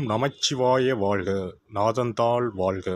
நமச்சிவாய வாழ்க. நாதந்தாள் வாழ்க.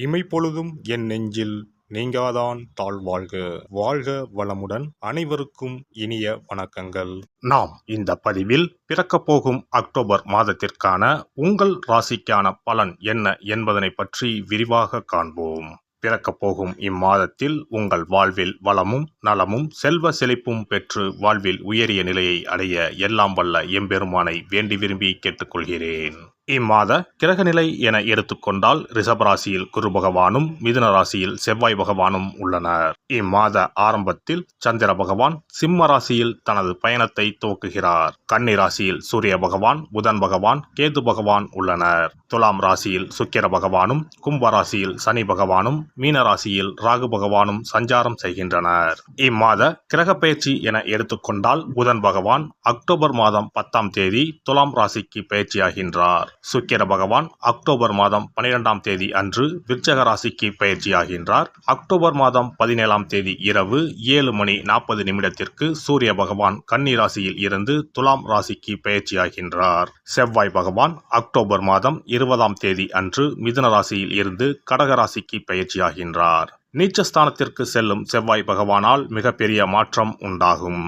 இமைப்பொழுதும் என் நெஞ்சில் நீங்காதான் தாழ் வாழ்க. வாழ்க வளமுடன். அனைவருக்கும் இனிய வணக்கங்கள். நாம் இந்த பதிவில் பிறக்கப் போகும் அக்டோபர் மாதத்திற்கான உங்கள் ராசிக்கான பலன் என்ன என்பதனை பற்றி விரிவாக காண்போம். பிறக்கப் போகும் இம்மாதத்தில் உங்கள் வாழ்வில் வளமும் நலமும் செல்வ செழிப்பும் பெற்று வாழ்வில் உயரிய நிலையை அடைய எல்லாம் வல்ல எம்பெருமானை வேண்டி விரும்பி கேட்டுக்கொள்கிறேன். இம்மாத கிரகநிலை என எடுத்துக்கொண்டால் ரிஷபராசியில் குரு பகவானும் மிதுன ராசியில் செவ்வாய் பகவானும் உள்ளனர். இம்மாத ஆரம்பத்தில் சந்திர பகவான் சிம்ம ராசியில் தனது பயணத்தை துவக்குகிறார். கன்னி ராசியில் சூரிய பகவான், புதன் பகவான், கேது பகவான் உள்ளனர். துலாம் ராசியில் சுக்கிர பகவானும், கும்ப ராசியில் சனி பகவானும், மீன ராசியில் ராகு பகவானும் சஞ்சாரம் செய்கின்றனர். இம்மாத கிரக பயிற்சி என எடுத்துக்கொண்டால் புதன் பகவான் அக்டோபர் மாதம் 10ஆம் தேதி துலாம் ராசிக்கு பயிற்சியாகின்றார். சுக்கிர பகவான் அக்டோபர் மாதம் 12ஆம் தேதி அன்று விருச்சக ராசிக்கு பயிற்சியாகின்றார். அக்டோபர் மாதம் 17ஆம் தேதி இரவு 7:40 சூரிய பகவான் கன்னி ராசியில் இருந்து துலாம் ராசிக்கு பயிற்சியாகின்றார். செவ்வாய் பகவான் அக்டோபர் மாதம் 20ஆம் தேதி அன்று மிதுன ராசியில் இருந்து கடக ராசிக்கு பயிற்சியாகின்றார். நீச்சஸ்தானத்திற்கு செல்லும் செவ்வாய் பகவானால் மிகப்பெரிய மாற்றம் உண்டாகும்.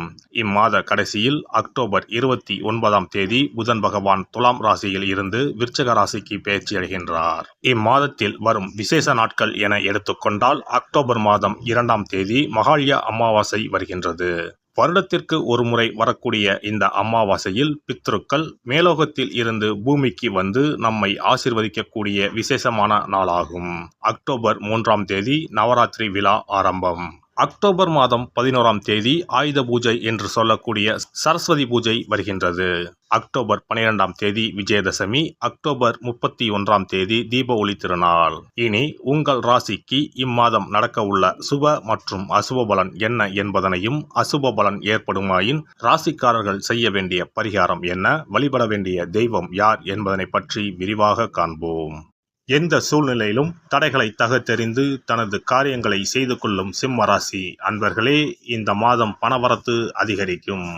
இம்மாத கடைசியில் அக்டோபர் 29ஆம் தேதி புதன் பகவான் துலாம் ராசியில் இருந்து விருச்சக ராசிக்கு பயிற்சியடைகின்றார். இம்மாதத்தில் வரும் விசேஷ நாட்கள் என எடுத்துக்கொண்டால் அக்டோபர் மாதம் 2ஆம் தேதி மகாலய அமாவாசை வருகின்றது. வருடத்திற்கு ஒரு முறை வரக்கூடிய இந்த அமாவாசையில் பித்ருக்கள் மேலோகத்தில் இருந்து பூமிக்கு வந்து நம்மை ஆசீர்வதிக்கக்கூடிய விசேஷமான நாளாகும். அக்டோபர் 3ஆம் தேதி நவராத்திரி விழா ஆரம்பம். அக்டோபர் மாதம் 11ஆம் தேதி ஆயுத பூஜை என்று சொல்லக்கூடிய சரஸ்வதி பூஜை வருகின்றது. அக்டோபர் 12ஆம் தேதி விஜயதசமி. அக்டோபர் 31ஆம் தேதி தீப ஒளி திருநாள். இனி உங்கள் ராசிக்கு இம்மாதம் நடக்க உள்ள சுப மற்றும் அசுப பலன் என்ன என்பதனையும், அசுப பலன் ஏற்படுமாயின் ராசிக்காரர்கள் செய்ய வேண்டிய பரிகாரம் என்ன, வழிபட வேண்டிய தெய்வம் யார் என்பதனை பற்றி விரிவாக காண்போம். எந்த சூழ்நிலையிலும் தடைகளை தகர்த்தெறிந்து தனது காரியங்களை செய்து கொள்ளும் சிம்ம ராசி அன்பர்களே, இந்த மாதம் பணவரத்து அதிகரிக்கும்.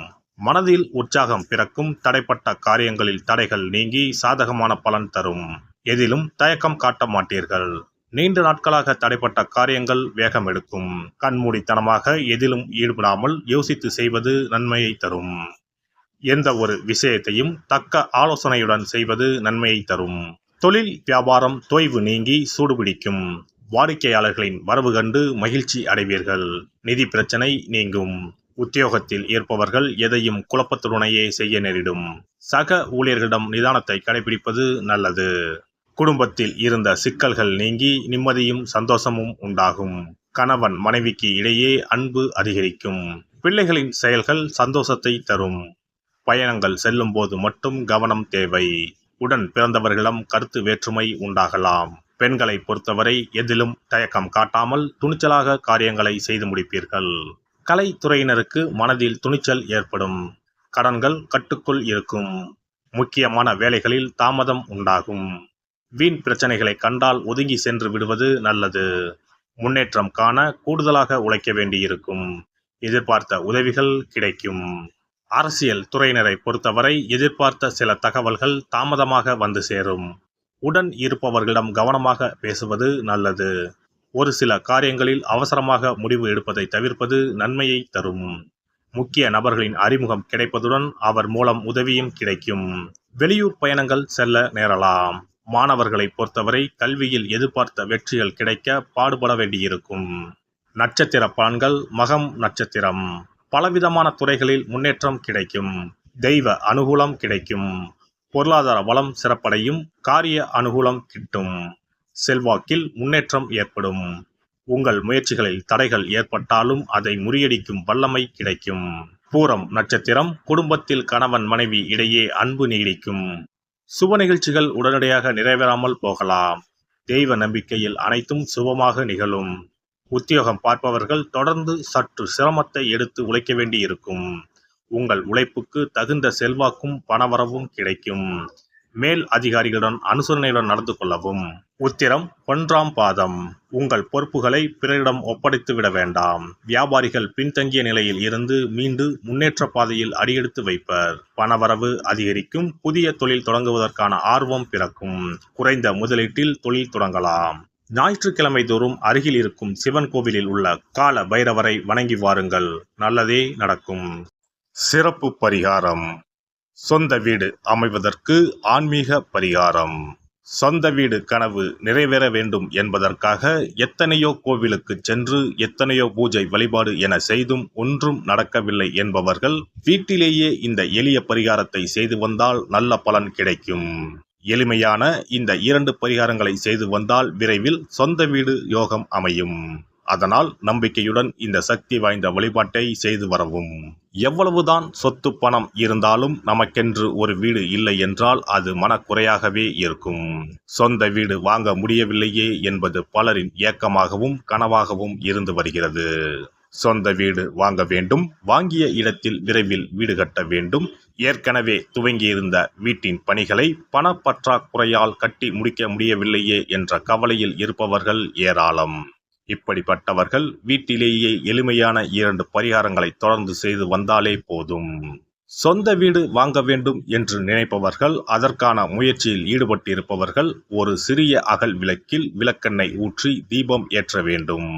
மனதில் உற்சாகம் பிறக்கும். தடைப்பட்ட காரியங்களில் தடைகள் நீங்கி சாதகமான பலன் தரும். எதிலும் தயக்கம் காட்ட மாட்டீர்கள். நீண்ட நாட்களாக தடைப்பட்ட காரியங்கள் வேகம் எடுக்கும். கண்மூடித்தனமாக எதிலும் ஈடுபடாமல் யோசித்து செய்வது நன்மையை தரும். எந்த ஒரு விஷயத்தையும் தக்க ஆலோசனையுடன் செய்வது நன்மையை தரும். தொழில் வியாபாரம் தொய்வு நீங்கி சூடுபிடிக்கும். வாடிக்கையாளர்களின் வரவு கண்டு மகிழ்ச்சி அடைவீர்கள். நிதி பிரச்சனை நீங்கும். உத்தியோகத்தில் இருப்பவர்கள் எதையும் குழப்பத்துடனேயே செய்ய நேரிடும். சக ஊழியர்களிடம் நிதானத்தை கடைபிடிப்பது நல்லது. குடும்பத்தில் இருந்த சிக்கல்கள் நீங்கி நிம்மதியும் சந்தோஷமும் உண்டாகும். கணவன் மனைவிக்கு இடையே அன்பு அதிகரிக்கும். பிள்ளைகளின் செயல்கள் சந்தோஷத்தை தரும். பயணங்கள் செல்லும் போது மட்டும் கவனம் தேவை. உடன் பிறந்தவர்களிடம் கருத்து வேற்றுமை உண்டாகலாம். பெண்களை பொறுத்தவரை எதிலும் தயக்கம் காட்டாமல் துணிச்சலாக காரியங்களை செய்து முடிப்பீர்கள். கலைத்துறையினருக்கு மனதில் துணிச்சல் ஏற்படும். கடன்கள் கட்டுக்குள் இருக்கும். முக்கியமான வேலைகளில் தாமதம் உண்டாகும். வீண் பிரச்சனைகளை கண்டால் ஒதுங்கி சென்று விடுவது நல்லது. முன்னேற்றம் காண கூடுதலாக உழைக்க வேண்டியிருக்கும். எதிர்பார்த்த உதவிகள் கிடைக்கும். அரசியல் துறையினரை பொறுத்தவரை எதிர்பார்த்த சில தகவல்கள் தாமதமாக வந்து சேரும். உடன் இருப்பவர்களிடம் கவனமாக பேசுவது நல்லது. ஒரு சில காரியங்களில் அவசரமாக முடிவு எடுப்பதை தவிர்ப்பது நன்மையை தரும். முக்கிய நபர்களின் அறிமுகம் கிடைப்பதுடன் அவர் மூலம் உதவியும் கிடைக்கும். வெளியூர் பயணங்கள் செல்ல நேரலாம். மாணவர்களை பொறுத்தவரை கல்வியில் எதிர்பார்த்த வெற்றிகள் கிடைக்க பாடுபட வேண்டியிருக்கும். நட்சத்திர பலன்கள். மகம் நட்சத்திரம். பலவிதமான துறைகளில் முன்னேற்றம் கிடைக்கும். தெய்வ அனுகூலம் கிடைக்கும். பொருளாதார வளம் சிறப்படையும். காரிய அனுகூலம் கிட்டும். செல்வாக்கில் முன்னேற்றம் ஏற்படும். உங்கள் முயற்சிகளில் தடைகள் ஏற்பட்டாலும் அதை முறியடிக்கும் வல்லமை கிடைக்கும். பூரம் நட்சத்திரம். குடும்பத்தில் கணவன் மனைவி இடையே அன்பு நீடிக்கும். சுப நிகழ்ச்சிகள் உடனடியாக நிறைவேறாமல் போகலாம். தெய்வ நம்பிக்கையில் அனைத்தும் சுபமாக நிகழும். உத்தியோகம் பார்ப்பவர்கள் தொடர்ந்து சற்று சிரமத்தை எடுத்து உழைக்க வேண்டி இருக்கும். உங்கள் உழைப்புக்கு தகுந்த செல்வாக்கும் பணவரவும் கிடைக்கும். மேல் அதிகாரிகளுடன் அனுசரணையுடன் நடந்து கொள்ளவும். உத்திரம் 1ஆம் பாதம். உங்கள் பொறுப்புகளை பிறரிடம் ஒப்படைத்து விட வேண்டாம். வியாபாரிகள் பின்தங்கிய நிலையில் இருந்து மீண்டு முன்னேற்ற பாதையில் அடியெடுத்து வைப்பர். பணவரவு அதிகரிக்கும். புதிய தொழில் தொடங்குவதற்கான ஆர்வம் பிறக்கும். குறைந்த முதலீட்டில் தொழில் தொடங்கலாம். ஞாயிற்றுக்கிழமை தோறும் அருகில் இருக்கும் சிவன் கோவிலில் உள்ள கால பைரவரை வணங்கி வாருங்கள். நல்லதே நடக்கும். சிறப்பு பரிகாரம். சொந்த வீடு அமைவதற்கு ஆன்மீக பரிகாரம். சொந்த வீடு கனவு நிறைவேற வேண்டும் என்பதற்காக எத்தனையோ கோவிலுக்கு சென்று எத்தனையோ பூஜை வழிபாடு என செய்தும் ஒன்றும் நடக்கவில்லை என்பவர்கள் வீட்டிலேயே இந்த எளிய பரிகாரத்தை செய்து வந்தால் நல்ல பலன் கிடைக்கும். எளிமையான இந்த 2 பரிகாரங்களை செய்து வந்தால் விரைவில் சொந்த வீடு யோகம் அமையும். அதனால் நம்பிக்கையுடன் இந்த சக்தி வாய்ந்த வழிபாட்டை செய்து வரவும். எவ்வளவுதான் சொத்து பணம் இருந்தாலும் நமக்கென்று ஒரு வீடு இல்லை என்றால் அது மனக்குறையாகவே இருக்கும். சொந்த வீடு வாங்க முடியவில்லையே என்பது பலரின் ஏக்கமாகவும் கனவாகவும் இருந்து வருகிறது. சொந்த வீடு வாங்க வேண்டும். வாங்கிய இடத்தில் விரைவில் வீடு கட்ட வேண்டும். ஏற்கனவே துவங்கியிருந்த வீட்டின் பணிகளை பணப்பற்றாக்குறையால் கட்டி முடிக்க முடியவில்லையே என்ற கவலையில் இருப்பவர்கள் ஏராளம். இப்படிப்பட்டவர்கள் வீட்டிலேயே எளிமையான 2 பரிகாரங்களை தொடர்ந்து செய்து வந்தாலே போதும். சொந்த வீடு வாங்க வேண்டும் என்று நினைப்பவர்கள், அதற்கான முயற்சியில் ஈடுபட்டிருப்பவர்கள் ஒரு சிறிய அகல் விளக்கில் விளக்கெண்ணெய் ஊற்றி தீபம் ஏற்ற வேண்டும்.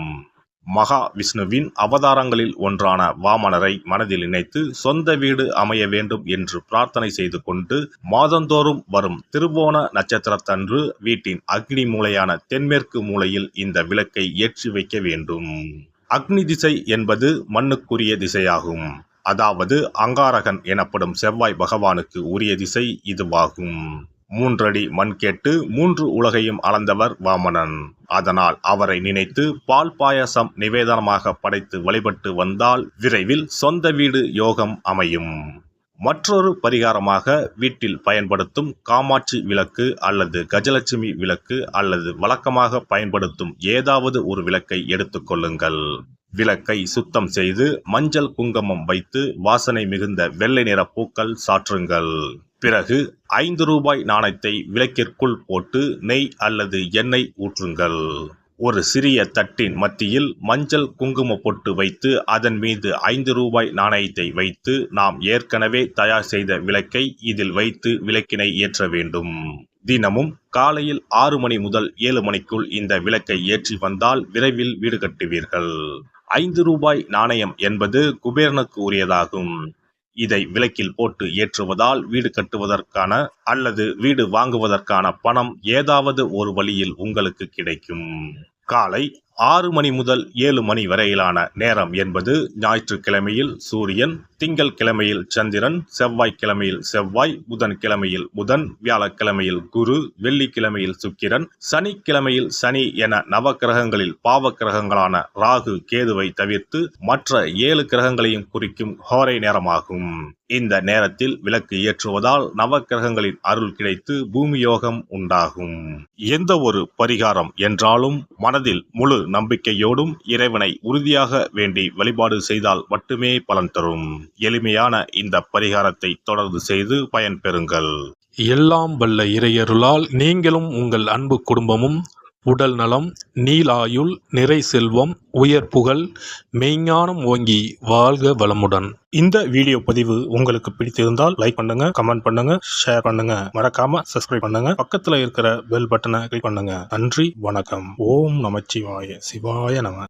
மகா விஷ்ணுவின் அவதாரங்களில் ஒன்றான வாமனரை மனதில் நினைத்து சொந்த வீடு அமைய வேண்டும் என்று பிரார்த்தனை செய்து கொண்டு மாதந்தோறும் வரும் திருவோண நட்சத்திரத்தன்று வீட்டின் அக்னி மூலையான தென்மேற்கு மூலையில் இந்த விளக்கை ஏற்றி வைக்க வேண்டும். அக்னி திசை என்பது மண்ணுக்குரிய திசையாகும். அதாவது அங்காரகன் எனப்படும் செவ்வாய் பகவானுக்கு உரிய திசை இதுவாகும். 3 அடி மண் கேட்டு 3 உலகையும் அளந்தவர் வாமனன். அதனால் அவரை நினைத்து பால் பாயசம் நிவேதனமாக படைத்து வழிபட்டு வந்தால் விரைவில் சொந்த வீடு யோகம் அமையும். மற்றொரு பரிகாரமாக வீட்டில் பயன்படுத்தும் காமாட்சி விளக்கு அல்லது கஜலட்சுமி விளக்கு அல்லது வழக்கமாக பயன்படுத்தும் ஏதாவது ஒரு விளக்கை எடுத்துக்கொள்ளுங்கள். விளக்கை சுத்தம் செய்து மஞ்சள் குங்குமம் வைத்து வாசனை மிகுந்த வெள்ளை நிற பூக்கள் சாற்றுங்கள். பிறகு 5 ரூபாய் நாணயத்தை விளக்கிற்குள் போட்டு நெய் அல்லது எண்ணெய் ஊற்றுங்கள். ஒரு சிறிய தட்டின் மத்தியில் மஞ்சள் குங்கும பொட்டு வைத்து அதன் மீது 5 ரூபாய் நாணயத்தை வைத்து நாம் ஏற்கனவே தயார் செய்த விளக்கை இதில் வைத்து விளக்கினை ஏற்ற வேண்டும். தினமும் காலையில் 6 மணி முதல் 7 மணிக்குள் இந்த விளக்கை ஏற்றி வந்தால் விரைவில் வீடு கட்டுவீர்கள். 5 ரூபாய் நாணயம் என்பது குபேரனுக்கு உரியதாகும். இதை விளக்கில் போட்டு ஏற்றுவதால் வீடு கட்டுவதற்கான அல்லது வீடு வாங்குவதற்கான பணம் ஏதாவது ஒரு வழியில் உங்களுக்கு கிடைக்கும். காலை 6 மணி முதல் 7 மணி வரையிலான நேரம் என்பது ஞாயிற்றுக்கிழமையில் சூரியன், திங்கள்கிழமையில் சந்திரன், செவ்வாய்க்கிழமையில் செவ்வாய், புதன்கிழமையில் புதன், வியாழக்கிழமையில் குரு, வெள்ளிக்கிழமையில் சுக்கிரன், சனிக்கிழமையில் சனி என நவக்கிரகங்களில் பாவ கிரகங்களான ராகு கேதுவை தவிர்த்து மற்ற 7 கிரகங்களையும் குறிக்கும் ஹோரை நேரமாகும். இந்த நேரத்தில் விளக்கு ஏற்றுவதால் நவக்கிரகங்களின் அருள் கிடைத்து பூமி யோகம் உண்டாகும். எந்த ஒரு பரிகாரம் என்றாலும் மனதில் முழு நம்பிக்கையோடும் இறைவனை உறுதியாக வேண்டி வழிபாடு செய்தால் மட்டுமே பலன் தரும். எளிமையான இந்த பரிகாரத்தை தொடர்ந்து செய்து பயன்பெறுங்கள். எல்லாம் வல்ல இறையருளால் நீங்களும் உங்கள் அன்பு குடும்பமும் உடல் நலம், நீலாயுள், நிறை செல்வம், உயர் புகழ், மெய்ஞானம் ஓங்கி வாழ்க வளமுடன். இந்த வீடியோ பதிவு உங்களுக்கு பிடித்திருந்தால் லைக் பண்ணுங்க, கமெண்ட் பண்ணுங்க, ஷேர் பண்ணுங்க, மறக்காம சப்ஸ்கிரைப் பண்ணுங்க, பக்கத்துல இருக்கிற பெல் பட்டனை கிளிக் பண்ணுங்க. நன்றி, வணக்கம். ஓம் நமச்சிவாய. சிவாய நம.